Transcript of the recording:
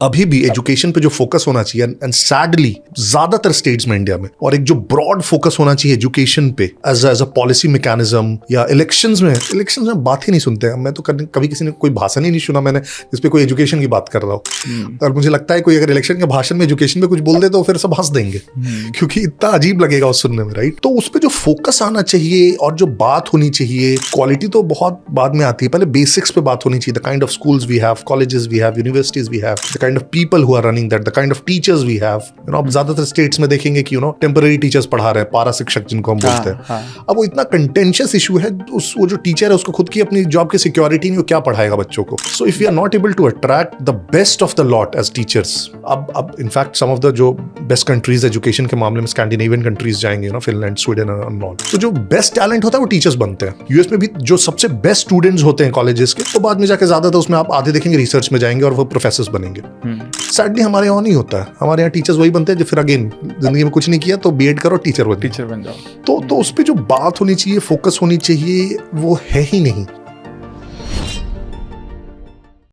अभी भी एजुकेशन पे जो फोकस होना चाहिए एंड सैडली ज्यादातर स्टेट्स में इंडिया में, और एक जो ब्रॉड फोकस होना चाहिए एजुकेशन पे एज अ पॉलिसी मैकेनिज्म या इलेक्शंस में बात ही नहीं सुनते हैं। मैं तो कभी किसी ने कोई भाषण ही नहीं सुना मैंने जिसपे कोई एजुकेशन की बात कर रहा हो। और मुझे लगता है कोई अगर इलेक्शन के भाषण में एजुकेशन पे कुछ बोल दे तो फिर सब हंस देंगे क्योंकि इतना अजीब लगेगा उस सुनने में, राइट। तो उस पर जो फोकस आना चाहिए और जो बात होनी चाहिए, क्वालिटी तो बहुत बाद में आती है, पहले बेसिक्स पे बात होनी चाहिए। The kind of schools we have, colleges we have, universities we have, the kind of people who are running that, the kind of teachers we have. You know, अब ज्यादातर स्टेट्स में देखेंगे कि टेम्पररी टीचर्स पढ़ा रहे हैं, पारा शिक्षक जिनको हम बोलते हैं। अब वो इतना कंटेंशियस इशू है, वो जो टीचर है उसको खुद की अपनी जॉब की सिक्योरिटी नहीं, वो क्या पढ़ाएगा बच्चों को। So if we are not able to attract the best of the lot as teachers, अब इनफैक्ट सम ऑफ द जो बेस्ट कंट्रीज एजुकेशन के मामले में स्कैंडिनेवियन कंट्रीज जाएंगे, फिनलैंड, स्वीडन एंड ऑल, तो जो बेस्ट टैलेंट होता है वो टीचर्स बनते हैं। यूएस में भी जो सबसे बेस्ट स्टूडेंट्स होते हैं कॉलेजेस के, तो बाद में जाके ज्यादातर उसमें आप आधे देखेंगे रिसर्च में जाएंगे और वो प्रोफेसर्स बनेंगे। सैडली हमारे यहाँ नहीं होता है। हमारे यहाँ टीचर्स वही बनते हैं जो फिर अगेन जिंदगी में कुछ नहीं किया तो बीएड करो, टीचर बन जाओ। तो उस पर जो बात होनी चाहिए, फोकस होनी चाहिए, वो है ही नहीं।